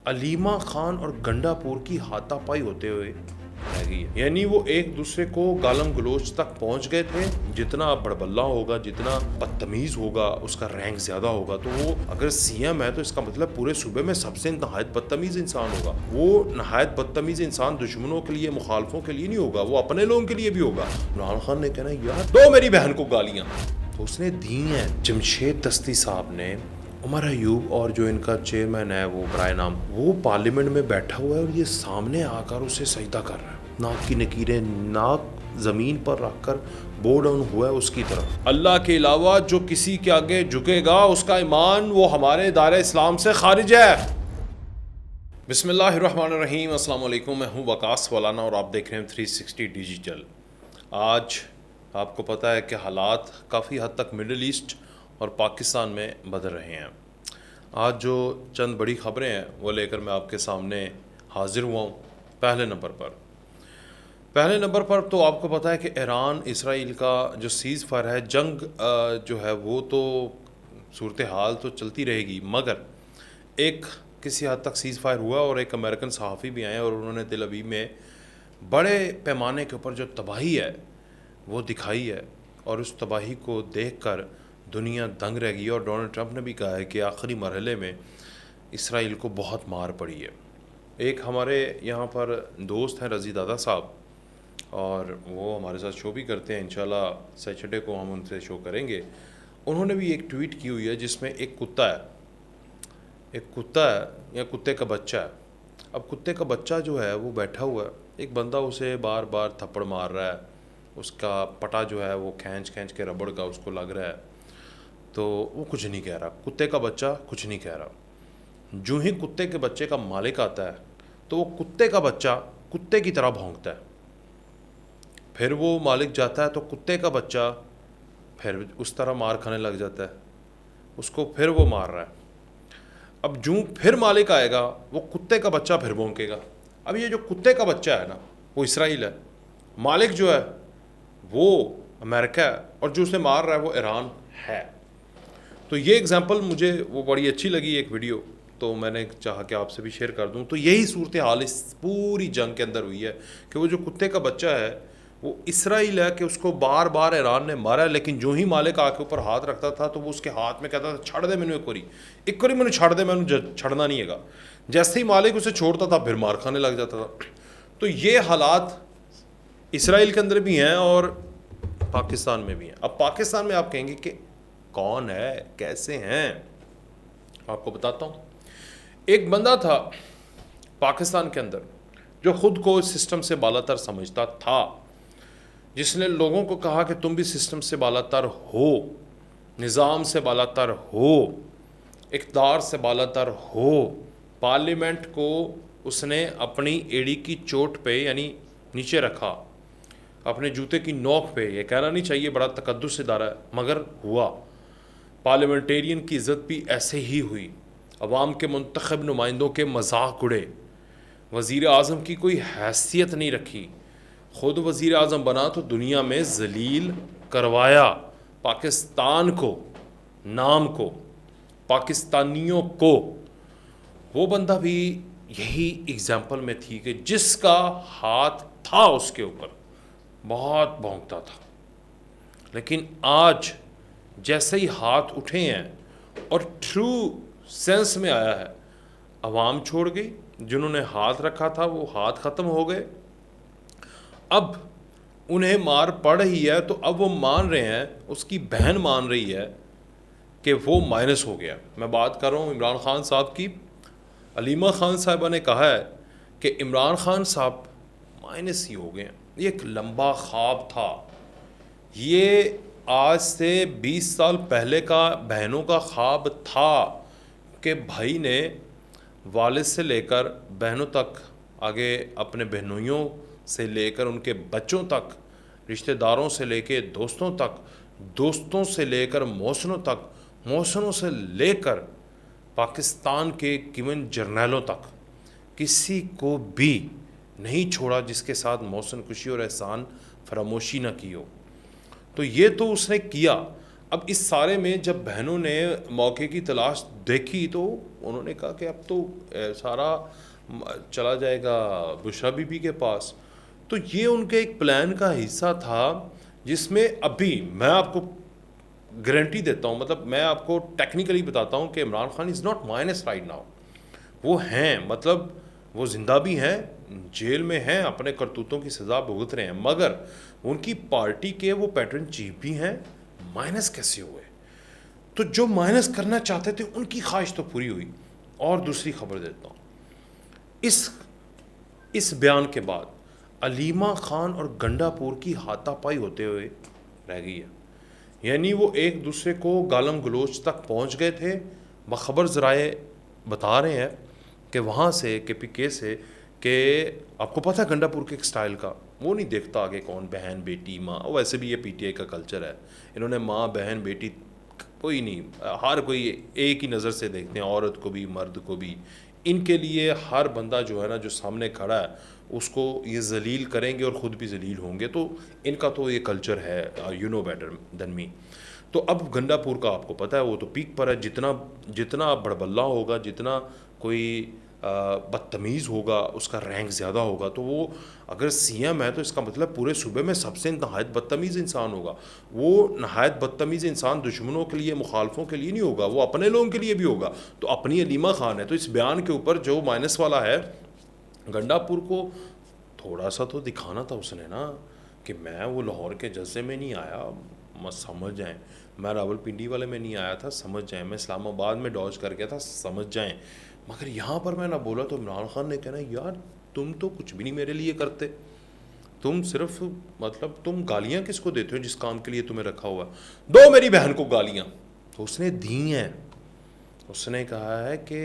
علیمہ خان اور گنڈا پور کی ہاتھا پائی ہوتے ہوئے رہ گئی ہے. یعنی وہ ایک دوسرے کو گالم گلوچ تک پہنچ گئے تھے. جتنا بڑبلا ہوگا، جتنا بدتمیز ہوگا، اس کا رینک زیادہ ہوگا. تو وہ اگر سی ایم ہے تو اس کا مطلب پورے صوبے میں سب سے نہایت بدتمیز انسان ہوگا. وہ نہایت بدتمیز انسان دشمنوں کے لیے، مخالفوں کے لیے نہیں ہوگا، وہ اپنے لوگوں کے لیے بھی ہوگا. عمران خان نے کہنا یار دو میری بہن کو گالیاں، تو اس نے دی ہیں. جمشید دستی صاحب نے عمر ایوب اور جو ان کا چیئرمین ہے وہ برائے نام، وہ پارلیمنٹ میں بیٹھا ہوا ہے اور یہ سامنے آ کر اسے سجدہ کر رہا ہے. ناک کی نکیریں ناک زمین پر رکھ کر بو ڈاؤن ہوا ہے اس کی طرف. اللہ کے علاوہ جو کسی کے آگے جھکے گا اس کا ایمان وہ ہمارے دائرہ اسلام سے خارج ہے. بسم اللہ الرحمن الرحیم. السلام علیکم. میں ہوں وقاص والانا اور آپ دیکھ رہے ہیں 360 ڈیجیٹل. آج آپ کو پتہ ہے کہ حالات کافی حد تک مڈل ایسٹ اور پاکستان میں بدل رہے ہیں. آج جو چند بڑی خبریں ہیں وہ لے کر میں آپ کے سامنے حاضر ہوا ہوں. پہلے نمبر پر تو آپ کو پتہ ہے کہ ایران اسرائیل کا جو سیز فائر ہے، جنگ جو ہے وہ تو صورتحال تو چلتی رہے گی، مگر ایک کسی حد تک سیز فائر ہوا اور ایک امریکن صحافی بھی آئے اور انہوں نے تل ابیب میں بڑے پیمانے کے اوپر جو تباہی ہے وہ دکھائی ہے. اور اس تباہی کو دیکھ کر دنیا دنگ رہ گئی. اور ڈونلڈ ٹرمپ نے بھی کہا ہے کہ آخری مرحلے میں اسرائیل کو بہت مار پڑی ہے. ایک ہمارے یہاں پر دوست ہیں رضی دادا صاحب، اور وہ ہمارے ساتھ شو بھی کرتے ہیں. انشاءاللہ سیٹرڈے کو ہم ان سے شو کریں گے. انہوں نے بھی ایک ٹویٹ کی ہوئی ہے جس میں ایک کتا ہے یا کتے کا بچہ ہے. اب کتے کا بچہ جو ہے وہ بیٹھا ہوا ہے، ایک بندہ اسے بار بار تھپڑ مار رہا ہے، اس کا پٹا جو ہے وہ کھینچ کے ربڑ کا اس کو لگ رہا ہے، تو وہ کچھ نہیں کہہ رہا. کتے کا بچہ کچھ نہیں کہہ رہا. جو ہی کتے کے بچے کا مالک آتا ہے تو وہ کتے کا بچہ کتے کی طرح بھونکتا ہے. پھر وہ مالک جاتا ہے تو کتے کا بچہ پھر اس طرح مار کھانے لگ جاتا ہے، اس کو پھر وہ مار رہا ہے. اب جو پھر مالک آئے گا وہ کتے کا بچہ پھر بھونکے گا. اب یہ جو کتے کا بچہ ہے نا وہ اسرائیل ہے، مالک جو ہے وہ امریکہ ہے، اور جو اسے مار رہا ہے وہ ایران ہے. تو یہ اگزامپل مجھے وہ بڑی اچھی لگی ایک ویڈیو، تو میں نے چاہا کہ آپ سے بھی شیئر کر دوں. تو یہی صورتحال اس پوری جنگ کے اندر ہوئی ہے کہ وہ جو کتے کا بچہ ہے وہ اسرائیل ہے کہ اس کو بار بار ایران نے مارا ہے، لیکن جو ہی مالک آ کے اوپر ہاتھ رکھتا تھا تو وہ اس کے ہاتھ میں کہتا تھا چھڑ دے مینو ایک واری مینو چھڑ دے، مینو چھڑنا نہیں ہے گا. جیسے ہی مالک اسے چھوڑتا تھا پھر مار کھانے لگ جاتا تھا. تو یہ حالات اسرائیل کے اندر بھی ہیں اور پاکستان میں بھی ہیں. اب پاکستان میں آپ کہیں گے کہ کون ہے، کیسے ہیں؟ آپ کو بتاتا ہوں. ایک بندہ تھا پاکستان کے اندر جو خود کو اس سسٹم سے بالا تر سمجھتا تھا، جس نے لوگوں کو کہا کہ تم بھی سسٹم سے بالا تر ہو، نظام سے بالا تر ہو، اقتدار سے بالا تر ہو. پارلیمنٹ کو اس نے اپنی ایڑی کی چوٹ پہ یعنی نیچے رکھا، اپنے جوتے کی نوک پہ. یہ کہنا نہیں چاہیے بڑا تقدس ادارہ ہے، مگر ہوا. پارلیمنٹیرین کی عزت بھی ایسے ہی ہوئی. عوام کے منتخب نمائندوں کے مذاق اڑے. وزیر اعظم کی کوئی حیثیت نہیں رکھی. خود وزیر اعظم بنا تو دنیا میں ذلیل کروایا پاکستان کو، نام کو، پاکستانیوں کو. وہ بندہ بھی یہی ایگزامپل میں تھی کہ جس کا ہاتھ تھا اس کے اوپر بہت بھونکتا تھا. لیکن آج جیسے ہی ہاتھ اٹھے ہیں اور ٹرو سینس میں آیا ہے، عوام چھوڑ گئی. جنہوں نے ہاتھ رکھا تھا وہ ہاتھ ختم ہو گئے. اب انہیں مار پڑ رہی ہے تو اب وہ مان رہے ہیں، اس کی بہن مان رہی ہے کہ وہ مائنس ہو گیا. میں بات کر رہا ہوں عمران خان صاحب کی. علیمہ خان صاحبہ نے کہا ہے کہ عمران خان صاحب مائنس ہی ہو گئے ہیں. یہ ایک لمبا خواب تھا. یہ آج سے 20 سال پہلے کا بہنوں کا خواب تھا کہ بھائی نے والد سے لے کر بہنوں تک، آگے اپنے بہنوئیوں سے لے کر ان کے بچوں تک، رشتہ داروں سے لے کے دوستوں تک، دوستوں سے لے کر محسنوں تک، محسنوں سے لے کر پاکستان کے گیون جرنیلوں تک، کسی کو بھی نہیں چھوڑا جس کے ساتھ محسن کشی اور احسان فراموشی نہ کی ہو. تو یہ تو اس نے کیا. اب اس سارے میں جب بہنوں نے موقع کی تلاش دیکھی تو انہوں نے کہا کہ اب تو سارا چلا جائے گا بشرا بی بی کے پاس. تو یہ ان کے ایک پلان کا حصہ تھا جس میں ابھی میں آپ کو گارنٹی دیتا ہوں, مطلب میں آپ کو ٹیکنیکلی بتاتا ہوں کہ Imran Khan is not minus right now. وہ ہیں, مطلب وہ زندہ بھی ہیں, جیل میں ہیں, اپنے کرتوتوں کی سزا بھگت رہے ہیں, مگر ان کی پارٹی کے وہ پیٹرن چیف بھی ہیں. مائنس کیسے ہوئے؟ تو جو مائنس کرنا چاہتے تھے ان کی خواہش تو پوری ہوئی. اور دوسری خبر دیتا ہوں, اس بیان کے بعد علیمہ خان اور گنڈا پور کی ہاتھا پائی ہوتے ہوئے رہ گئی ہے. یعنی وہ ایک دوسرے کو گالم گلوچ تک پہنچ گئے تھے. بخبر ذرائع بتا رہے ہیں کہ وہاں سے کے پی کے سے کہ آپ کو پتہ ہے گنڈا پور کے ایک سٹائل کا, وہ نہیں دیکھتا آگے کون بہن بیٹی ماں. ویسے بھی یہ پی ٹی آئی کا کلچر ہے, انہوں نے ماں بہن بیٹی کوئی نہیں, ہر کوئی ایک ہی نظر سے دیکھتے ہیں, عورت کو بھی مرد کو بھی. ان کے لیے ہر بندہ جو ہے نا جو سامنے کھڑا ہے اس کو یہ ذلیل کریں گے اور خود بھی ذلیل ہوں گے. تو ان کا تو یہ کلچر ہے, یو نو بیٹر دین می. تو اب گنڈا پور کا آپ کو پتہ ہے وہ تو پیک پر ہے. جتنا بڑبلا ہوگا, جتنا کوئی بدتمیز ہوگا, اس کا رینک زیادہ ہوگا. تو وہ اگر سی ایم ہے تو اس کا مطلب پورے صوبے میں سب سے نہایت بدتمیز انسان ہوگا. وہ نہایت بدتمیز انسان دشمنوں کے لیے, مخالفوں کے لیے نہیں ہوگا, وہ اپنے لوگوں کے لیے بھی ہوگا. تو اپنی علیمہ خان ہے, تو اس بیان کے اوپر جو مائنس والا ہے, گنڈا پور کو تھوڑا سا تو دکھانا تھا اس نے نا کہ میں وہ لاہور کے جلسے میں نہیں آیا, سمجھ جائیں, میں راول پنڈی والے میں نہیں آیا تھا, سمجھ جائیں, میں اسلام آباد میں ڈاج کر گیا تھا, سمجھ جائیں. مگر یہاں پر میں نہ بولا تو عمران خان نے کہنا یار تم تو کچھ بھی نہیں میرے لیے کرتے, تم صرف مطلب تم گالیاں کس کو دیتے ہو جس کام کے لیے تمہیں رکھا ہوا ہے, دو میری بہن کو گالیاں. تو اس نے دی ہیں, اس نے کہا ہے کہ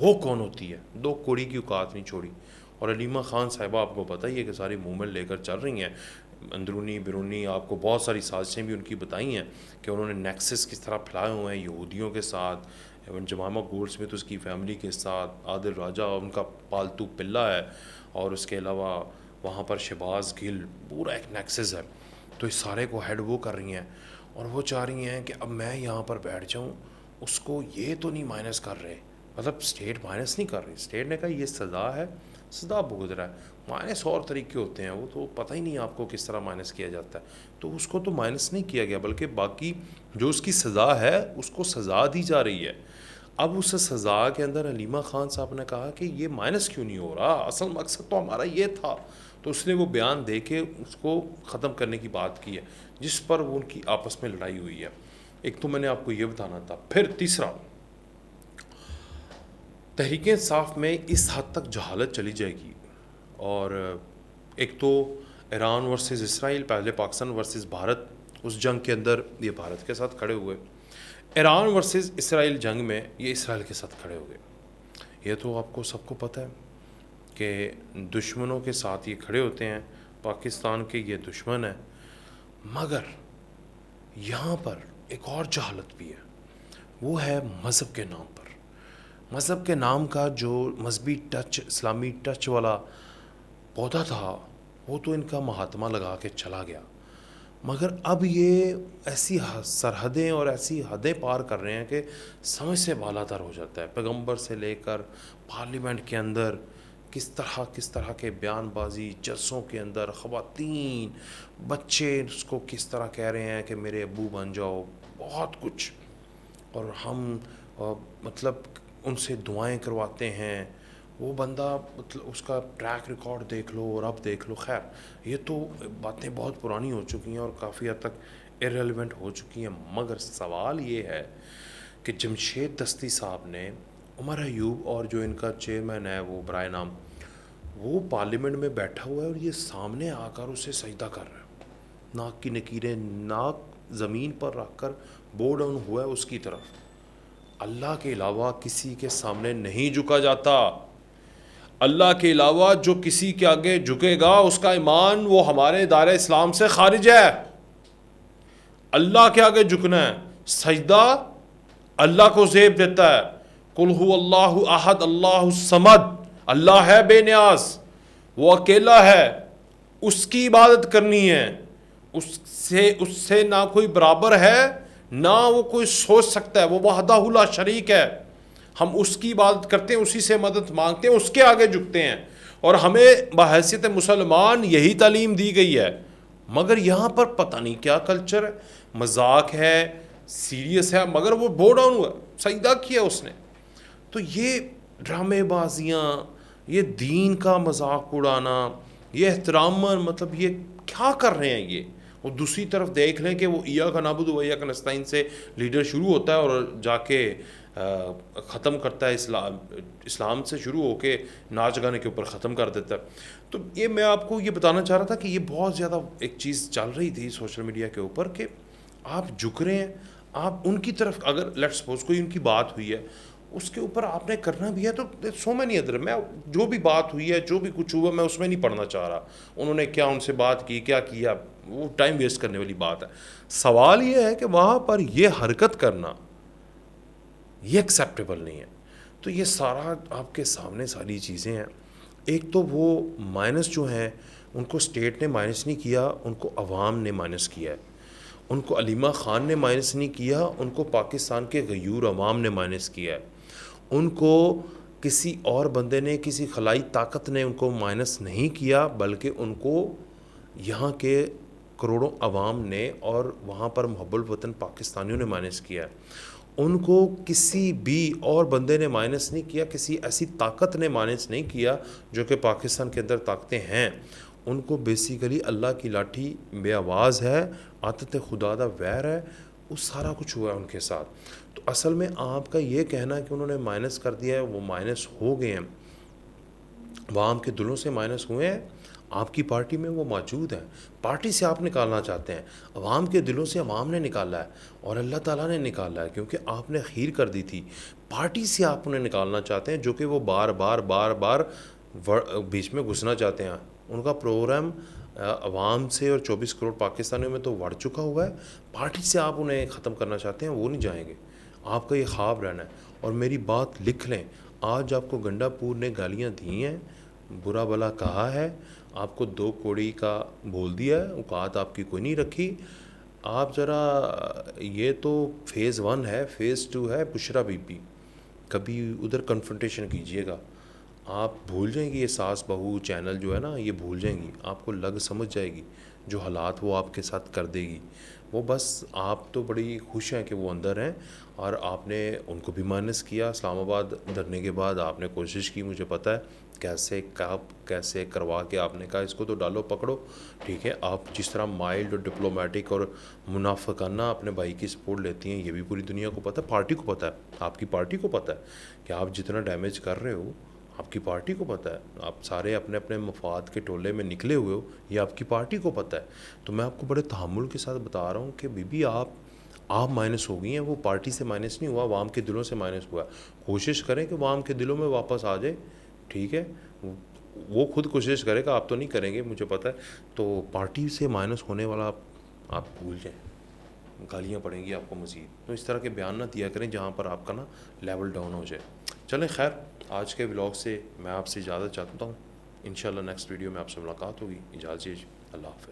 وہ کون ہوتی ہے, دو کوڑی کی اوقات نہیں چھوڑی. اور علیمہ خان صاحبہ آپ کو پتہ ہی ہے کہ ساری موومنٹ لے کر چل رہی ہیں, اندرونی بیرونی, آپ کو بہت ساری سازشیں بھی ان کی بتائی ہیں کہ انہوں نے نیکسس کس طرح پھیلائے ہوئے ہیں یہودیوں کے ساتھ, ایون جمامہ گولڈ سمتھ اس کی فیملی کے ساتھ, عادل راجہ ان کا پالتو پلہ ہے, اور اس کے علاوہ وہاں پر شہباز گل, پورا ایک نیکسس ہے. تو اس سارے کو ہیڈ وہ کر رہی ہیں, اور وہ چاہ رہی ہیں کہ اب میں یہاں پر بیٹھ جاؤں. اس کو یہ تو نہیں مائنس کر رہے, مطلب اسٹیٹ مائنس نہیں کر رہی. اسٹیٹ نے کہا یہ سزا ہے, سزا بھگت رہا ہے. مائنس اور طریقے ہوتے ہیں, وہ تو پتہ ہی نہیں آپ کو کس طرح مائنس کیا جاتا ہے. تو اس کو تو مائنس نہیں کیا گیا, بلکہ باقی جو اس کی سزا ہے اس کو سزا دی جا رہی ہے. اب اس سزا کے اندر علیمہ خان صاحب نے کہا کہ یہ مائنس کیوں نہیں ہو رہا, اصل مقصد تو ہمارا یہ تھا. تو اس نے وہ بیان دے کے اس کو ختم کرنے کی بات کی ہے, جس پر وہ ان کی آپس میں لڑائی ہوئی ہے. ایک تو میں نے آپ کو یہ بتانا تھا. پھر تیسرا, تحریک انصاف میں اس حد تک جہالت چلی جائے گی. اور ایک تو ایران ورسز اسرائیل, پہلے پاکستان ورسز بھارت, اس جنگ کے اندر یہ بھارت کے ساتھ کھڑے ہوئے. ایران ورسز اسرائیل جنگ میں یہ اسرائیل کے ساتھ کھڑے ہوئے. یہ تو آپ کو سب کو پتہ ہے کہ دشمنوں کے ساتھ یہ کھڑے ہوتے ہیں, پاکستان کے یہ دشمن ہیں. مگر یہاں پر ایک اور جہالت بھی ہے, وہ ہے مذہب کے نام پر. مذہب کے نام کا جو مذہبی ٹچ, اسلامی ٹچ والا پودا تھا, وہ تو ان کا مہاتما لگا کے چلا گیا. مگر اب یہ ایسی سرحدیں اور ایسی حدیں پار کر رہے ہیں کہ سمجھ سے بالا تر ہو جاتا ہے. پیغمبر سے لے کر پارلیمنٹ کے اندر کس طرح کے بیان بازی, جلسوں کے اندر خواتین بچے اس کو کس طرح کہہ رہے ہیں کہ میرے ابو بن جاؤ, بہت کچھ. اور ہم مطلب ان سے دعائیں کرواتے ہیں. وہ بندہ مطلب اس کا ٹریک ریکارڈ دیکھ لو اور اب دیکھ لو. خیر یہ تو باتیں بہت پرانی ہو چکی ہیں اور کافی حد تک ایرریلیونٹ ہو چکی ہیں. مگر سوال یہ ہے کہ جمشید دستی صاحب نے, عمر ایوب اور جو ان کا چیئرمین ہے وہ برائے نام, وہ پارلیمنٹ میں بیٹھا ہوا ہے اور یہ سامنے آ کر اسے سجدہ کر رہا ہے, ناک کی نکیریں ناک زمین پر رکھ کر بو ڈاؤن ہوا ہے اس کی طرف. اللہ کے علاوہ کسی کے سامنے نہیں جھکا جاتا. اللہ کے علاوہ جو کسی کے آگے جھکے گا اس کا ایمان وہ ہمارے دائرہ اسلام سے خارج ہے. اللہ کے آگے جھکنا ہے. سجدہ اللہ کو زیب دیتا ہے. قل هو اللہ احد اللہ الصمد, اللہ ہے بے نیاز, وہ اکیلا ہے, اس کی عبادت کرنی ہے. اس سے نہ کوئی برابر ہے نہ وہ کوئی سوچ سکتا ہے. وہ وحدہ لا شریک ہے, ہم اس کی عبادت کرتے ہیں, اسی سے مدد مانگتے ہیں, اس کے آگے جھکتے ہیں, اور ہمیں بحیثیت مسلمان یہی تعلیم دی گئی ہے. مگر یہاں پر پتہ نہیں کیا کلچر ہے, مذاق ہے, سیریس ہے, مگر وہ بو ڈاؤن ہوا, سجدہ کیا اس نے. تو یہ ڈرامے بازیاں, یہ دین کا مذاق اڑانا, یہ احترام, مطلب یہ کیا کر رہے ہیں یہ. اور دوسری طرف دیکھ لیں کہ وہ ایاک نعبد و ایاک نستعین سے لیڈر شروع ہوتا ہے اور جا کے ختم کرتا ہے اسلام سے شروع ہو کے ناچ گانے کے اوپر ختم کر دیتا ہے. تو یہ میں آپ کو یہ بتانا چاہ رہا تھا کہ یہ بہت زیادہ ایک چیز چل رہی تھی سوشل میڈیا کے اوپر کہ آپ جھک رہے ہیں, آپ ان کی طرف, اگر لیٹ سپوز کوئی ان کی بات ہوئی ہے اس کے اوپر آپ نے کرنا بھی ہے, تو سو میں نہیں ادھر, میں جو بھی بات ہوئی ہے, جو بھی کچھ ہوا, میں اس میں نہیں پڑھنا چاہ رہا انہوں نے کیا ان سے بات کی, کیا کیا, وہ ٹائم ویسٹ کرنے والی بات ہے. سوال یہ ہے کہ وہاں پر یہ حرکت کرنا یہ ایکسیپٹیبل نہیں ہے. تو یہ سارا آپ کے سامنے ساری چیزیں ہیں. ایک تو وہ مائنس جو ہیں ان کو اسٹیٹ نے مائنس نہیں کیا, ان کو عوام نے مائنس کیا ہے. ان کو علیمہ خان نے مائنس نہیں کیا, ان کو پاکستان کے غیور عوام نے مائنس کیا ہے. ان کو کسی اور بندے نے, کسی خلائی طاقت نے ان کو مائنس نہیں کیا, بلکہ ان کو یہاں کے کروڑوں عوام نے اور وہاں پر محب الوطن پاکستانیوں نے مائنس کیا ہے. ان کو کسی بھی اور بندے نے مائنس نہیں کیا, کسی ایسی طاقت نے مائنس نہیں کیا جو کہ پاکستان کے اندر طاقتیں ہیں. ان کو بیسیکلی اللہ کی لاٹھی بے آواز ہے, عادت خدا دا ویر ہے, وہ سارا کچھ ہوا ہے ان کے ساتھ. تو اصل میں آپ کا یہ کہنا کہ انہوں نے مائنس کر دیا ہے, وہ مائنس ہو گئے ہیں, عوام کے دلوں سے مائنس ہوئے ہیں. آپ کی پارٹی میں وہ موجود ہیں, پارٹی سے آپ نکالنا چاہتے ہیں, عوام کے دلوں سے عوام نے نکالا ہے اور اللہ تعالیٰ نے نکالا ہے, کیونکہ آپ نے خیر کر دی تھی. پارٹی سے آپ انہیں نکالنا چاہتے ہیں جو کہ وہ بار بار بیچ میں گھسنا چاہتے ہیں. ان کا پروگرام عوام سے اور 24 کروڑ پاکستانیوں میں تو وڑ چکا ہوا ہے. پارٹی سے آپ انہیں ختم کرنا چاہتے ہیں, وہ نہیں جائیں گے. آپ کا یہ خواب رہنا ہے. اور میری بات لکھ لیں, آج آپ کو گنڈا پور نے گالیاں دی ہیں, برا بلا کہا ہے, آپ کو 2 کوڑی کا بول دیا ہے, اوقات آپ کی کوئی نہیں رکھی. آپ ذرا, یہ تو فیز 1 ہے, فیز 2 ہے بشرا بی بی, کبھی ادھر کنفرنٹیشن کیجئے گا. آپ بھول جائیں گی یہ ساس بہو چینل جو ہے نا, یہ بھول جائیں گی, آپ کو لگ سمجھ جائے گی جو حالات وہ آپ کے ساتھ کر دے گی. وہ بس آپ تو بڑی خوش ہیں کہ وہ اندر ہیں, اور آپ نے ان کو بھی مائنس کیا. اسلام آباد دھرنے کے بعد آپ نے کوشش کی, مجھے پتہ ہے کیسے کروا کے آپ نے کہا اس کو تو ڈالو پکڑو, ٹھیک ہے. آپ جس طرح مائلڈ اور ڈپلومیٹک اور منافقانہ اپنے بھائی کی سپورٹ لیتی ہیں, یہ بھی پوری دنیا کو پتہ ہے, پارٹی کو پتہ ہے, آپ کی پارٹی کو پتہ ہے کہ آپ جتنا ڈیمیج کر رہے ہو, آپ کی پارٹی کو پتہ ہے. آپ سارے اپنے اپنے مفاد کے ٹولے میں نکلے ہوئے ہو, یہ آپ کی پارٹی کو پتہ ہے. تو میں آپ کو بڑے تحمل کے ساتھ بتا رہا ہوں کہ بی بی آپ مائنس ہو گئی ہیں, وہ پارٹی سے مائنس نہیں ہوا, عوام کے دلوں سے مائنس ہوا. کوشش کریں کہ وہ عوام کے دلوں میں واپس آ جائے, ٹھیک ہے. وہ خود کوشش کرے گا, آپ تو نہیں کریں گے مجھے پتہ ہے. تو پارٹی سے مائنس ہونے والا آپ بھول جائیں, گالیاں پڑیں گی آپ کو مزید. تو اس طرح کے بیان نہ دیا کریں جہاں پر آپ کا نا لیول ڈاؤن ہو جائے. چلیں خیر, آج کے ولاگ سے میں آپ سے اجازت چاہتا ہوں. انشاءاللہ نیکسٹ ویڈیو میں آپ سے ملاقات ہوگی. اجازت دیجیے, اللہ حافظ.